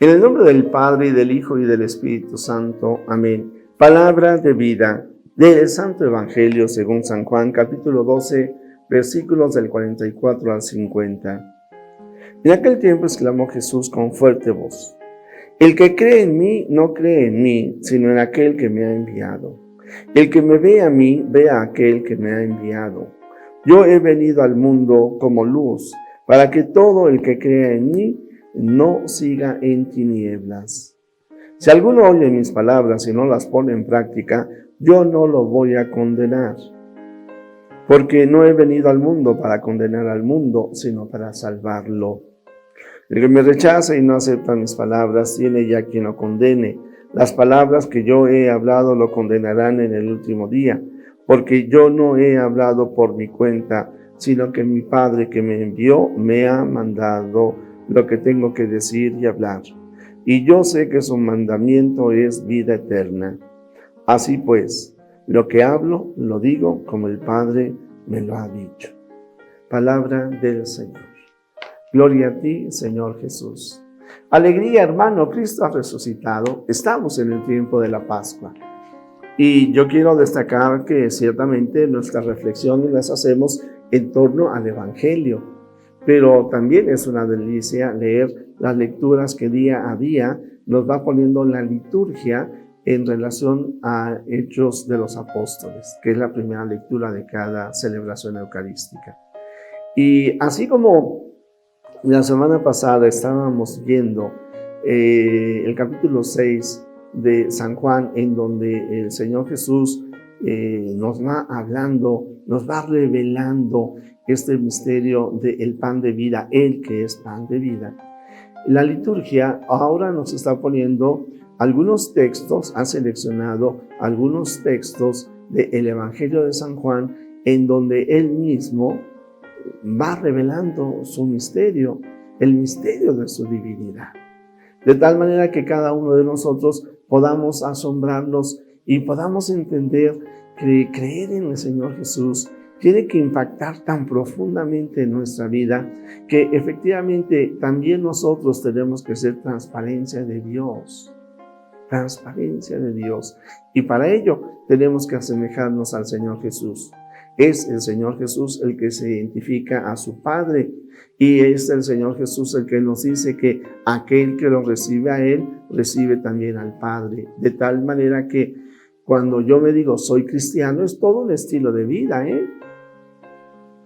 En el nombre del Padre, y del Hijo, y del Espíritu Santo. Amén. Palabra de vida del Santo Evangelio según San Juan, capítulo 12, versículos del 44 al 50. En aquel tiempo exclamó Jesús con fuerte voz: El que cree en mí, no cree en mí, sino en aquel que me ha enviado. El que me ve a mí, ve a aquel que me ha enviado. Yo he venido al mundo como luz, para que todo el que crea en mí no siga en tinieblas. Si alguno oye mis palabras y no las pone en práctica, yo no lo voy a condenar, porque no he venido al mundo para condenar al mundo, sino para salvarlo. El que me rechaza y no acepta mis palabras, tiene ya quien lo condene. Las palabras que yo he hablado lo condenarán en el último día, porque yo no he hablado por mi cuenta, sino que mi Padre que me envió me ha mandado lo que tengo que decir y hablar. Y yo sé que su mandamiento es vida eterna. Así pues, lo que hablo, lo digo como el Padre me lo ha dicho. Palabra del Señor. Gloria a ti, Señor Jesús. Alegría, hermano, Cristo ha resucitado. Estamos en el tiempo de la Pascua. Y yo quiero destacar que ciertamente nuestras reflexiones las hacemos en torno al Evangelio. Pero también es una delicia leer las lecturas que día a día nos va poniendo la liturgia en relación a Hechos de los Apóstoles, que es la primera lectura de cada celebración eucarística. Y así como la semana pasada estábamos viendo el capítulo 6 de San Juan, en donde el Señor Jesús nos va hablando, nos va revelando este misterio del pan de vida, Él que es pan de vida. La liturgia ahora nos está poniendo algunos textos, ha seleccionado algunos textos del Evangelio de San Juan, en donde Él mismo va revelando su misterio, el misterio de su divinidad. De tal manera que cada uno de nosotros podamos asombrarnos y podamos entender que creer en el Señor Jesús tiene que impactar tan profundamente en nuestra vida que efectivamente también nosotros tenemos que ser transparencia de Dios. Transparencia de Dios. Y para ello tenemos que asemejarnos al Señor Jesús. Es el Señor Jesús el que se identifica a su Padre, y es el Señor Jesús el que nos dice que aquel que lo recibe a Él, recibe también al Padre. De tal manera que cuando yo me digo soy cristiano, es todo un estilo de vida,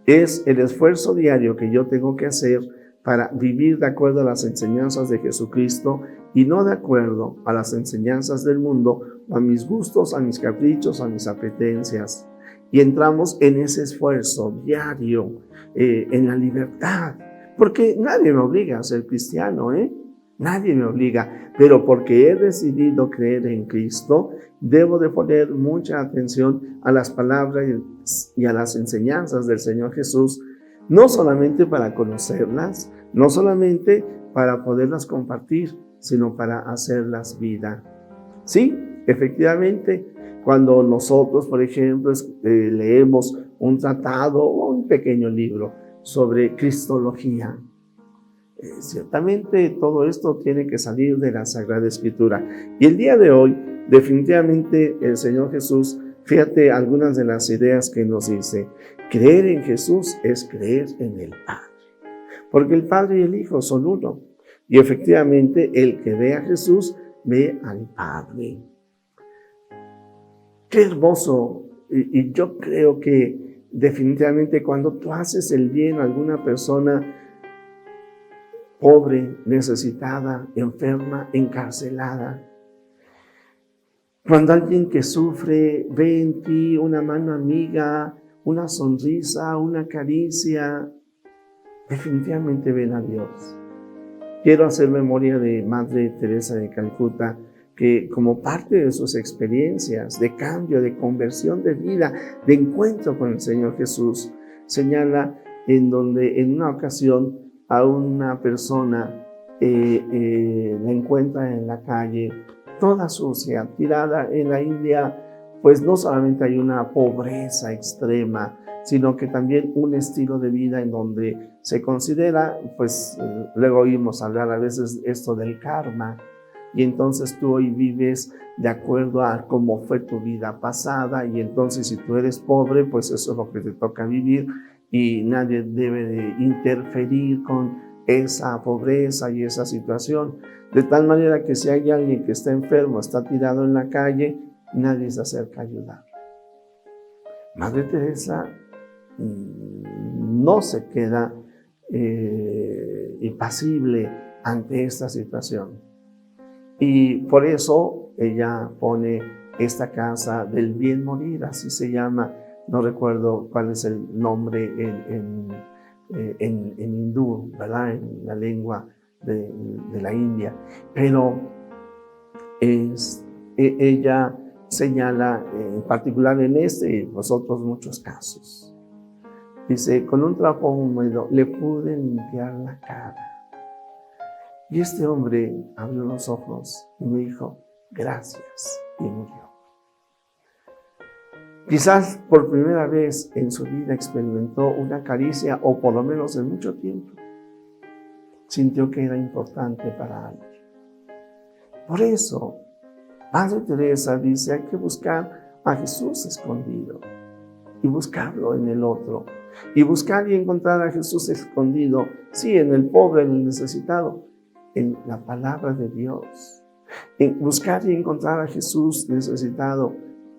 Es el esfuerzo diario que yo tengo que hacer para vivir de acuerdo a las enseñanzas de Jesucristo y no de acuerdo a las enseñanzas del mundo, a mis gustos, a mis caprichos, a mis apetencias. Y entramos en ese esfuerzo diario, en la libertad, porque nadie me obliga a ser cristiano, Nadie me obliga, pero porque he decidido creer en Cristo, debo de poner mucha atención a las palabras y a las enseñanzas del Señor Jesús, no solamente para conocerlas, no solamente para poderlas compartir, sino para hacerlas vida. Sí, efectivamente, cuando nosotros, por ejemplo, leemos un tratado o un pequeño libro sobre cristología, ciertamente todo esto tiene que salir de la Sagrada Escritura. Y el día de hoy, definitivamente el Señor Jesús, fíjate algunas de las ideas que nos dice. Creer en Jesús es creer en el Padre, porque el Padre y el Hijo son uno. Y efectivamente el que ve a Jesús, ve al Padre. Qué hermoso. Y yo creo que definitivamente cuando tú haces el bien a alguna persona pobre, necesitada, enferma, encarcelada, cuando alguien que sufre ve en ti una mano amiga, una sonrisa, una caricia, definitivamente ven a Dios. Quiero hacer memoria de Madre Teresa de Calcuta, que como parte de sus experiencias de cambio, de conversión de vida, de encuentro con el Señor Jesús, señala en donde en una ocasión a una persona la encuentra en la calle, toda sucia, tirada en la India, pues no solamente hay una pobreza extrema, sino que también un estilo de vida en donde se considera, pues luego oímos hablar a veces esto del karma, y entonces tú hoy vives de acuerdo a cómo fue tu vida pasada, y entonces si tú eres pobre, pues eso es lo que te toca vivir, y nadie debe de interferir con esa pobreza y esa situación, de tal manera que si hay alguien que está enfermo, está tirado en la calle, nadie se acerca a ayudar. Madre Teresa no se queda impasible ante esta situación. Y por eso ella pone esta casa del bien morir, así se llama, no recuerdo cuál es el nombre en hindú, ¿verdad? En la lengua de la India. Pero ella señala en particular en este y los otros muchos casos. Dice, con un trapo húmedo le pude limpiar la cara. Y este hombre abrió los ojos y me dijo, gracias, y murió. Quizás por primera vez en su vida experimentó una caricia, o por lo menos en mucho tiempo, sintió que era importante para alguien. Por eso, Madre Teresa dice, hay que buscar a Jesús escondido y buscarlo en el otro. Y buscar y encontrar a Jesús escondido, sí, en el pobre, en el necesitado, en la palabra de Dios. En buscar y encontrar a Jesús necesitado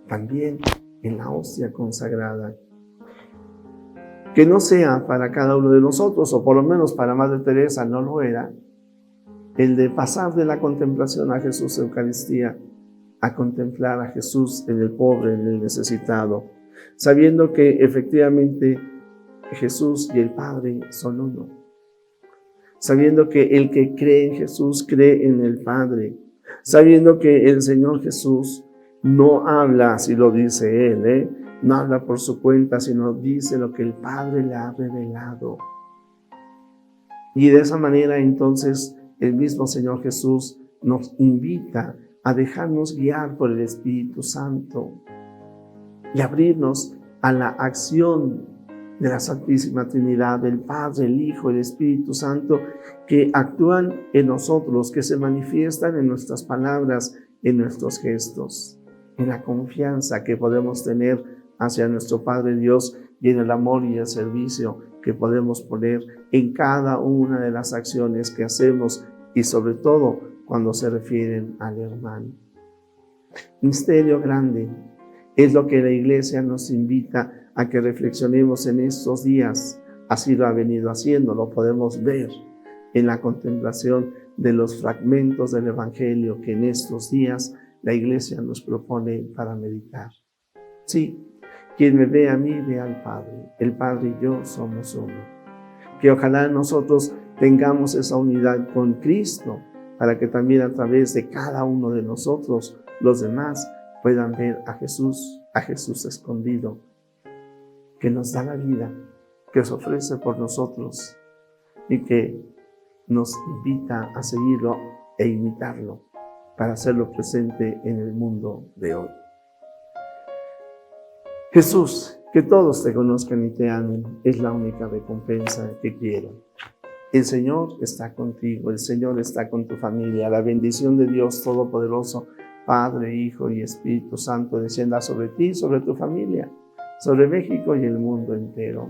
también en la hostia consagrada. Que no sea para cada uno de nosotros, o por lo menos para Madre Teresa no lo era, el de pasar de la contemplación a Jesús Eucaristía a contemplar a Jesús en el pobre, en el necesitado, sabiendo que efectivamente Jesús y el Padre son uno, sabiendo que el que cree en Jesús cree en el Padre, sabiendo que el Señor Jesús no habla así lo dice Él, no habla por su cuenta, sino dice lo que el Padre le ha revelado. Y de esa manera entonces el mismo Señor Jesús nos invita a dejarnos guiar por el Espíritu Santo y abrirnos a la acción de la Santísima Trinidad, del Padre, el Hijo, el Espíritu Santo, que actúan en nosotros, que se manifiestan en nuestras palabras, en nuestros gestos, en la confianza que podemos tener hacia nuestro Padre Dios y en el amor y el servicio que podemos poner en cada una de las acciones que hacemos y sobre todo cuando se refieren al hermano. Misterio grande es lo que la Iglesia nos invita a que reflexionemos en estos días. Así lo ha venido haciendo, lo podemos ver en la contemplación de los fragmentos del Evangelio que en estos días la Iglesia nos propone para meditar. Sí, quien me ve a mí, ve al Padre. El Padre y yo somos uno. Que ojalá nosotros tengamos esa unidad con Cristo, para que también a través de cada uno de nosotros, los demás puedan ver a Jesús escondido, que nos da la vida, que se ofrece por nosotros y que nos invita a seguirlo e imitarlo para hacerlo presente en el mundo de hoy. Jesús, que todos te conozcan y te amen, es la única recompensa que quiero. El Señor está contigo, el Señor está con tu familia. La bendición de Dios Todopoderoso, Padre, Hijo y Espíritu Santo, descienda sobre ti, sobre tu familia, sobre México y el mundo entero.